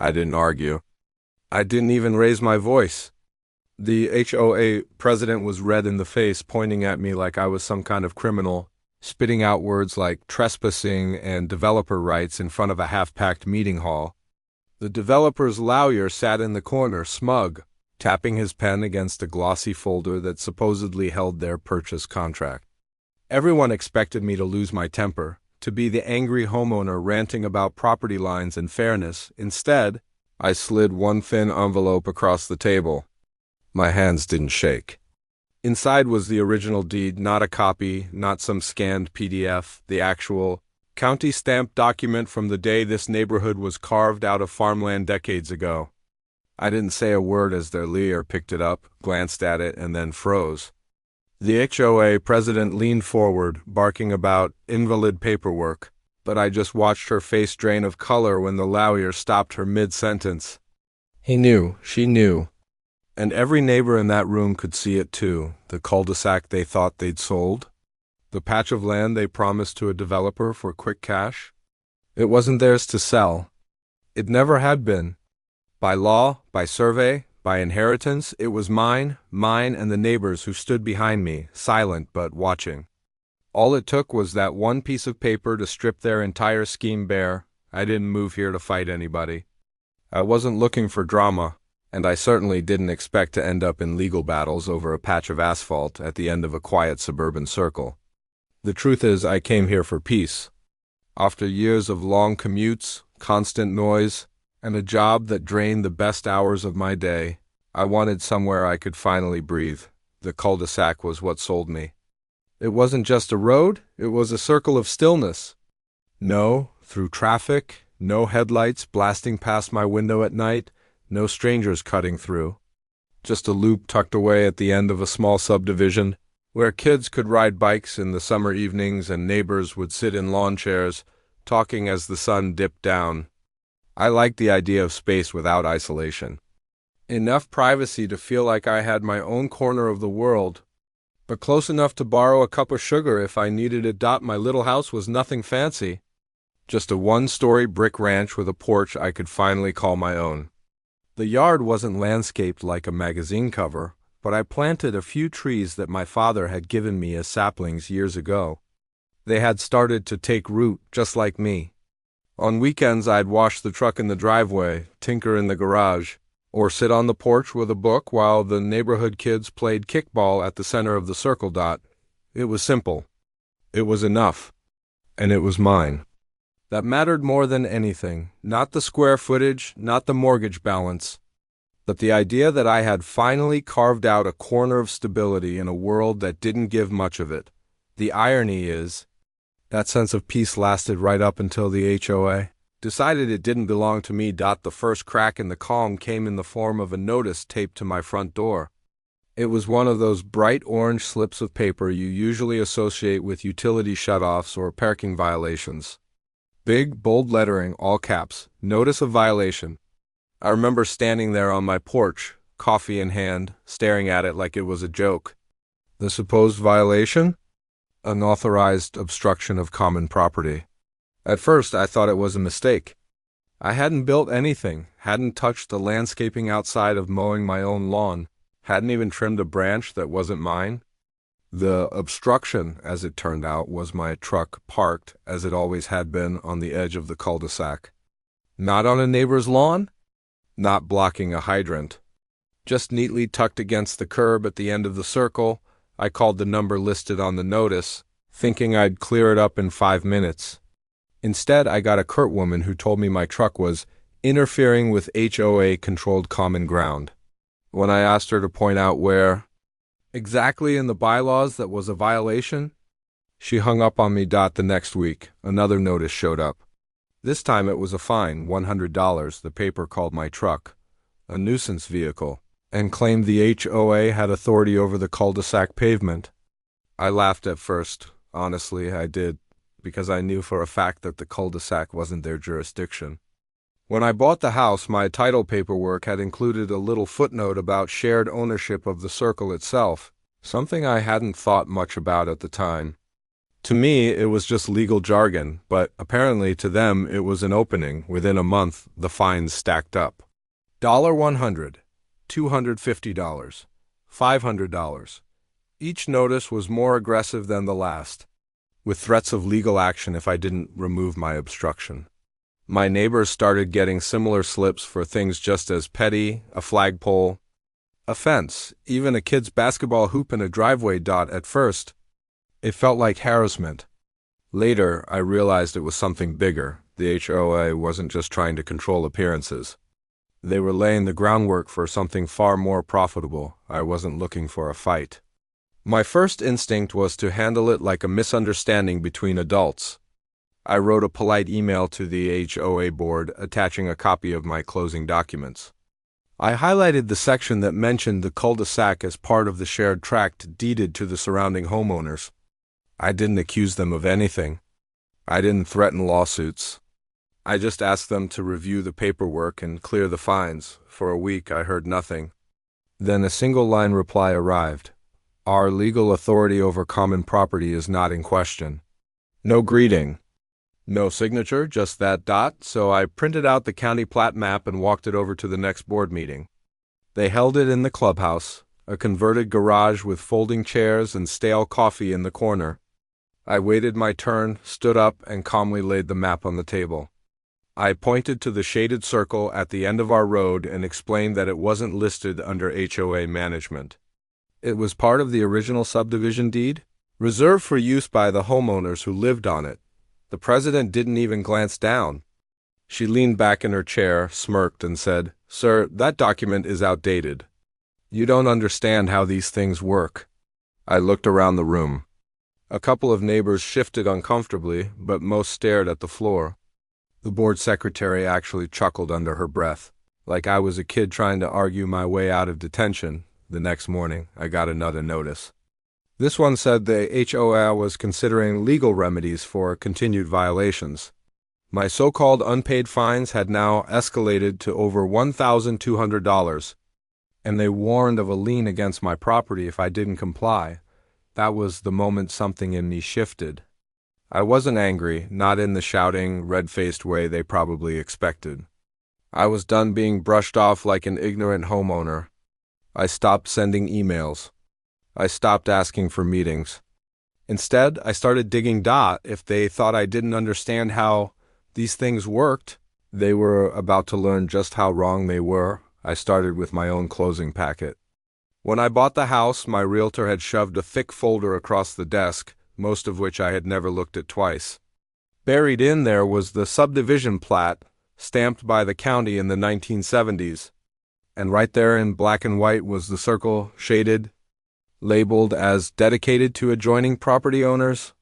I didn't argue. I didn't even raise my voice. The HOA president was red in the face, pointing at me like I was some kind of criminal, spitting out words like trespassing and developer rights in front of a half-packed meeting hall. The developer's lawyer sat in the corner, smug, tapping his pen against a glossy folder that supposedly held their purchase contract. Everyone expected me to lose my temper, to be the angry homeowner ranting about property lines and fairness. Instead, I slid one thin envelope across the table. My hands didn't shake. Inside was the original deed, not a copy, not some scanned PDF, the actual, county-stamped document from the day this neighborhood was carved out of farmland decades ago. I didn't say a word as their lawyer picked it up, glanced at it, and then froze. The HOA president leaned forward, barking about invalid paperwork, but I just watched her face drain of color when the lawyer stopped her mid-sentence. He knew, she knew, and every neighbor in that room could see it too, the cul-de-sac they thought they'd sold, the patch of land they promised to a developer for quick cash. It wasn't theirs to sell. It never had been. By law, by survey, by inheritance, it was mine and the neighbors who stood behind me, silent but watching. All it took was that one piece of paper to strip their entire scheme bare. I didn't move here to fight anybody. I wasn't looking for drama, and I certainly didn't expect to end up in legal battles over a patch of asphalt at the end of a quiet suburban circle. The truth is, I came here for peace. After years of long commutes, constant noise, and a job that drained the best hours of my day, I wanted somewhere I could finally breathe. The cul-de-sac was what sold me. It wasn't just a road, it was a circle of stillness. No, through traffic, no headlights blasting past my window at night, no strangers cutting through. Just a loop tucked away at the end of a small subdivision, where kids could ride bikes in the summer evenings and neighbors would sit in lawn chairs, talking as the sun dipped down. I liked the idea of space without isolation. Enough privacy to feel like I had my own corner of the world, but close enough to borrow a cup of sugar if I needed it. My little house was nothing fancy, just a one-story brick ranch with a porch I could finally call my own. The yard wasn't landscaped like a magazine cover, but I planted a few trees that my father had given me as saplings years ago. They had started to take root just like me. On weekends, I'd wash the truck in the driveway, tinker in the garage, or sit on the porch with a book while the neighborhood kids played kickball at the center of the circle dot. It was simple. It was enough. And it was mine. That mattered more than anything. Not the square footage, not the mortgage balance, but the idea that I had finally carved out a corner of stability in a world that didn't give much of it. The irony is, that sense of peace lasted right up until the HOA decided it didn't belong to me. The first crack in the calm came in the form of a notice taped to my front door. It was one of those bright orange slips of paper you usually associate with utility shutoffs or parking violations. Big, bold lettering, all caps, notice of violation. I remember standing there on my porch, coffee in hand, staring at it like it was a joke. The supposed violation? Unauthorized obstruction of common property. At first, I thought it was a mistake. I hadn't built anything, hadn't touched the landscaping outside of mowing my own lawn, hadn't even trimmed a branch that wasn't mine. The obstruction, as it turned out, was my truck parked, as it always had been, on the edge of the cul-de-sac. Not on a neighbor's lawn, not blocking a hydrant. Just neatly tucked against the curb at the end of the circle. I called the number listed on the notice, thinking I'd clear it up in 5 minutes. Instead, I got a curt woman who told me my truck was interfering with HOA-controlled common ground. When I asked her to point out where exactly in the bylaws that was a violation, she hung up on me. The next week, another notice showed up. This time it was a fine, $100. The paper called my truck a nuisance vehicle and claimed the HOA had authority over the cul-de-sac pavement. I laughed at first. Honestly, I did, because I knew for a fact that the cul-de-sac wasn't their jurisdiction. When I bought the house, my title paperwork had included a little footnote about shared ownership of the circle itself, something I hadn't thought much about at the time. To me, it was just legal jargon, but apparently to them it was an opening. Within a month, the fines stacked up. $100, $250, $500. Each notice was more aggressive than the last, with threats of legal action if I didn't remove my obstruction. My neighbors started getting similar slips for things just as petty: a flagpole, a fence, even a kid's basketball hoop in a driveway. At first, it felt like harassment. Later, I realized it was something bigger. The HOA wasn't just trying to control appearances. They were laying the groundwork for something far more profitable. I wasn't looking for a fight. My first instinct was to handle it like a misunderstanding between adults. I wrote a polite email to the HOA board, attaching a copy of my closing documents. I highlighted the section that mentioned the cul-de-sac as part of the shared tract deeded to the surrounding homeowners. I didn't accuse them of anything. I didn't threaten lawsuits. I just asked them to review the paperwork and clear the fines. For a week, I heard nothing. Then a single-line reply arrived. Our legal authority over common property is not in question. No greeting. No signature, just that dot. So I printed out the county plat map and walked it over to the next board meeting. They held it in the clubhouse, a converted garage with folding chairs and stale coffee in the corner. I waited my turn, stood up, and calmly laid the map on the table. I pointed to the shaded circle at the end of our road and explained that it wasn't listed under HOA management. It was part of the original subdivision deed, reserved for use by the homeowners who lived on it. The president didn't even glance down. She leaned back in her chair, smirked, and said, "Sir, that document is outdated. You don't understand how these things work." I looked around the room. A couple of neighbors shifted uncomfortably, but most stared at the floor. The board secretary actually chuckled under her breath, like I was a kid trying to argue my way out of detention. The next morning, I got another notice. This one said the HOA was considering legal remedies for continued violations. My so-called unpaid fines had now escalated to over $1,200, and they warned of a lien against my property if I didn't comply. That was the moment something in me shifted. I wasn't angry, not in the shouting, red-faced way they probably expected. I was done being brushed off like an ignorant homeowner. I stopped sending emails. I stopped asking for meetings. Instead, I started digging if they thought I didn't understand how these things worked. They were about to learn just how wrong they were. I started with my own closing packet. When I bought the house, my realtor had shoved a thick folder across the desk, most of which I had never looked at twice. Buried in there was the subdivision plat, stamped by the county in the 1970s. And right there in black and white was the circle, shaded, labeled as dedicated to adjoining property owners.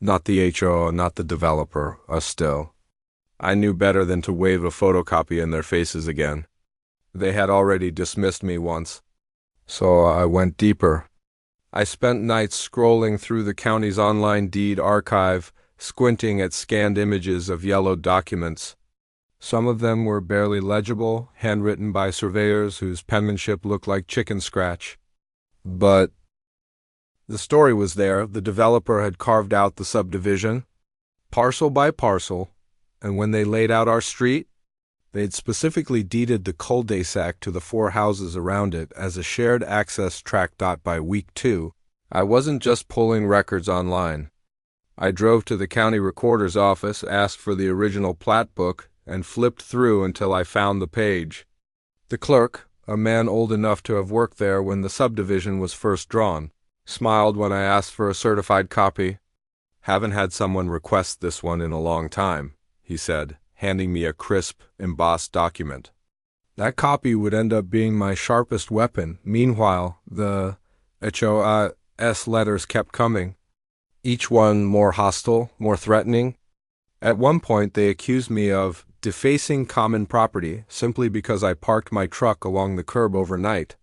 Not the HOA, not the developer, us still. I knew better than to wave a photocopy in their faces again. They had already dismissed me once. So I went deeper. I spent nights scrolling through the county's online deed archive, squinting at scanned images of yellowed documents. Some of them were barely legible, handwritten by surveyors whose penmanship looked like chicken scratch. But the story was there. The developer had carved out the subdivision, parcel by parcel, and when they laid out our street, they'd specifically deeded the cul-de-sac to the 4 houses around it as a shared access tract. By week 2, I wasn't just pulling records online. I drove to the county recorder's office, asked for the original plat book, and flipped through until I found the page. The clerk, a man old enough to have worked there when the subdivision was first drawn, smiled when I asked for a certified copy. "Haven't had someone request this one in a long time," he said, handing me a crisp, embossed document. That copy would end up being my sharpest weapon. Meanwhile, the HOA's letters kept coming, each one more hostile, more threatening. At one point, they accused me of defacing common property simply because I parked my truck along the curb overnight.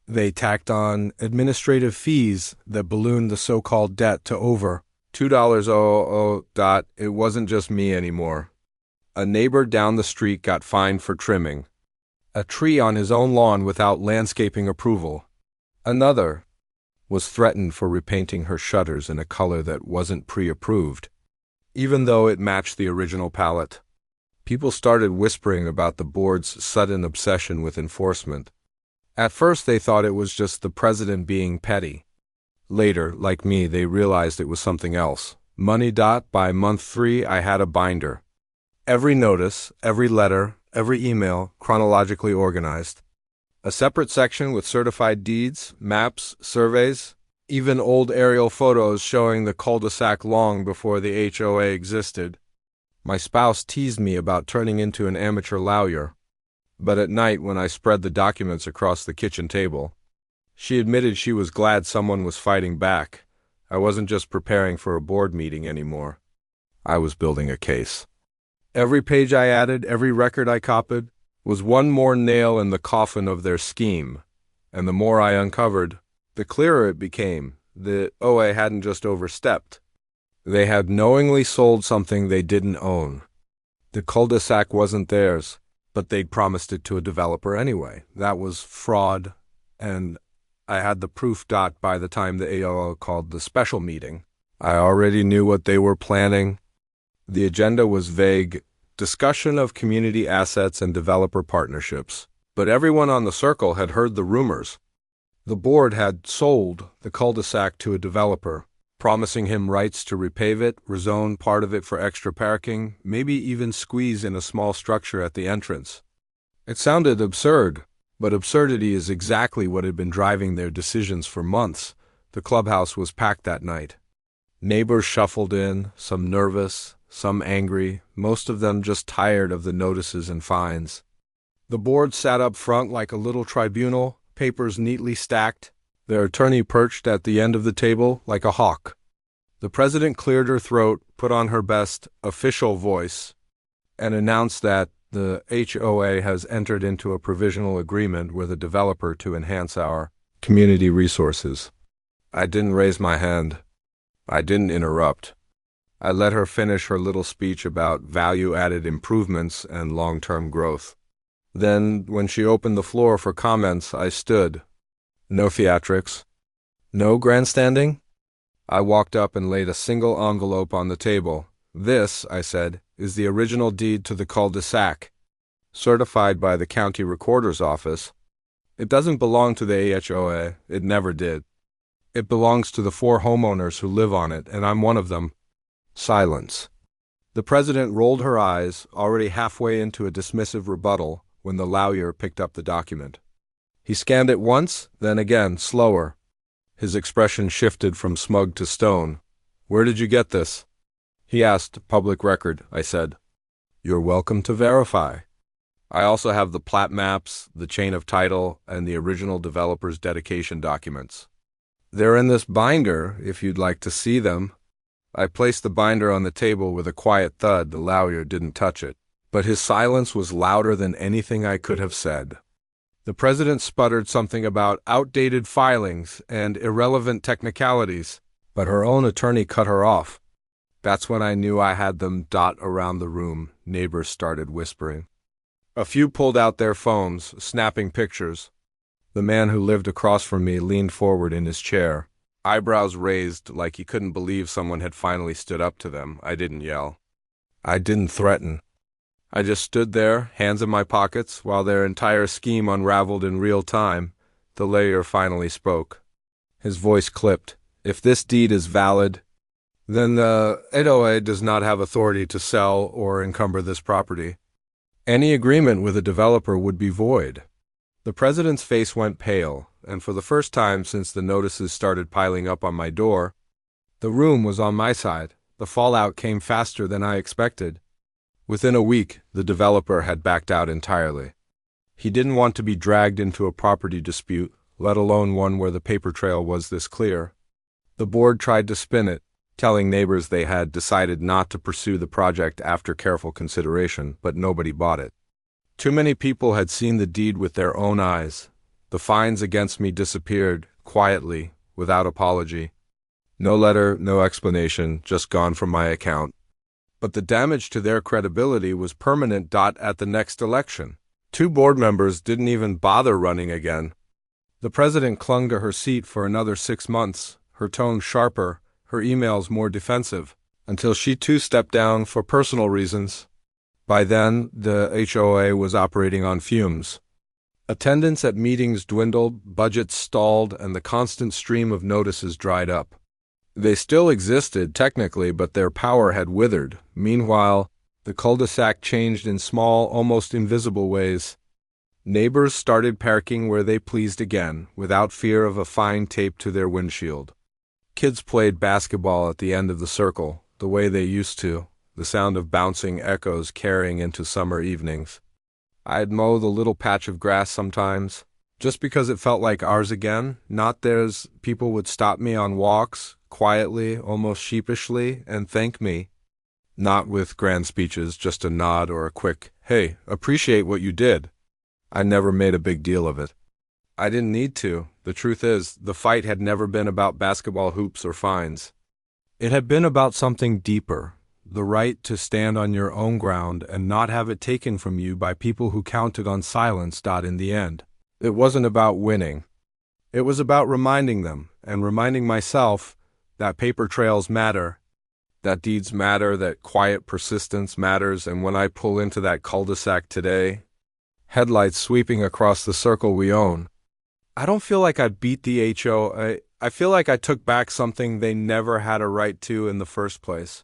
They tacked on administrative fees that ballooned the so-called debt to over $2,000. It wasn't just me anymore. A neighbor down the street got fined for trimming a tree on his own lawn without landscaping approval. Another was threatened for repainting her shutters in a color that wasn't pre-approved, even though it matched the original palette. People started whispering about the board's sudden obsession with enforcement. At first they thought it was just the president being petty. Later, like me, they realized it was something else. Money. By month 3, I had a binder. Every notice, every letter, every email, chronologically organized. A separate section with certified deeds, maps, surveys, even old aerial photos showing the cul-de-sac long before the HOA existed. My spouse teased me about turning into an amateur lawyer, but at night when I spread the documents across the kitchen table, she admitted she was glad someone was fighting back. I wasn't just preparing for a board meeting anymore. I was building a case. Every page I added, every record I copied, was one more nail in the coffin of their scheme, and the more I uncovered, the clearer it became. The HOA hadn't just overstepped. They had knowingly sold something they didn't own. The cul-de-sac wasn't theirs, but they'd promised it to a developer anyway. That was fraud, and I had the proof. By the time the HOA called the special meeting, I already knew what they were planning. The agenda was vague, discussion of community assets and developer partnerships, but everyone on the circle had heard the rumors. The board had sold the cul-de-sac to a developer, promising him rights to repave it, rezone part of it for extra parking, maybe even squeeze in a small structure at the entrance. It sounded absurd, but absurdity is exactly what had been driving their decisions for months. The clubhouse was packed that night. Neighbors shuffled in, some nervous, some angry, most of them just tired of the notices and fines. The board sat up front like a little tribunal, papers neatly stacked, their attorney perched at the end of the table like a hawk. The president cleared her throat, put on her best official voice, and announced that the HOA has entered into a provisional agreement with a developer to enhance our community resources. I didn't raise my hand. I didn't interrupt. I let her finish her little speech about value-added improvements and long-term growth. Then, when she opened the floor for comments, I stood. No theatrics. No grandstanding? I walked up and laid a single envelope on the table. This, I said, is the original deed to the cul-de-sac, certified by the county recorder's office. It doesn't belong to the HOA. It never did. It belongs to the 4 homeowners who live on it, and I'm one of them. Silence. The president rolled her eyes, already halfway into a dismissive rebuttal, when the lawyer picked up the document. He scanned it once, then again, slower. His expression shifted from smug to stone. "Where did you get this?" He asked. "Public record," I said. "You're welcome to verify. I also have the plat maps, the chain of title, and the original developer's dedication documents. They're in this binder, if you'd like to see them." I placed the binder on the table with a quiet thud. The lawyer didn't touch it, but his silence was louder than anything I could have said. The president sputtered something about outdated filings and irrelevant technicalities, but her own attorney cut her off. That's when I knew I had them. Around the room, neighbors started whispering. A few pulled out their phones, snapping pictures. The man who lived across from me leaned forward in his chair, eyebrows raised like he couldn't believe someone had finally stood up to them. I didn't yell. I didn't threaten. I just stood there, hands in my pockets, while their entire scheme unraveled in real time. The lawyer finally spoke. His voice clipped. "If this deed is valid, then the HOA does not have authority to sell or encumber this property. Any agreement with a developer would be void." The president's face went pale, and for the first time since the notices started piling up on my door, the room was on my side. The fallout came faster than I expected. Within a week, the developer had backed out entirely. He didn't want to be dragged into a property dispute, let alone one where the paper trail was this clear. The board tried to spin it, telling neighbors they had decided not to pursue the project after careful consideration, but nobody bought it. Too many people had seen the deed with their own eyes. The fines against me disappeared, quietly, without apology. No letter, no explanation, just gone from my account. But the damage to their credibility was permanent. At the next election, 2 board members didn't even bother running again. The president clung to her seat for another 6 months, her tone sharper, her emails more defensive, until she too stepped down for personal reasons. By then, the HOA was operating on fumes. Attendance at meetings dwindled, budgets stalled, and the constant stream of notices dried up. They still existed, technically, but their power had withered. Meanwhile, the cul-de-sac changed in small, almost invisible ways. Neighbors started parking where they pleased again, without fear of a fine taped to their windshield. Kids played basketball at the end of the circle, the way they used to, the sound of bouncing echoes carrying into summer evenings. I'd mow the little patch of grass sometimes, just because it felt like ours again, not theirs. People would stop me on walks, quietly, almost sheepishly, and thank me. Not with grand speeches, just a nod or a quick, "Hey, appreciate what you did." I never made a big deal of it. I didn't need to. The truth is, the fight had never been about basketball hoops or fines. It had been about something deeper, the right to stand on your own ground and not have it taken from you by people who counted on silence. In the end, it wasn't about winning. It was about reminding them, and reminding myself, that paper trails matter, that deeds matter, that quiet persistence matters. And when I pull into that cul-de-sac today, headlights sweeping across the circle we own, I don't feel like I beat the HOA. I feel like I took back something they never had a right to in the first place.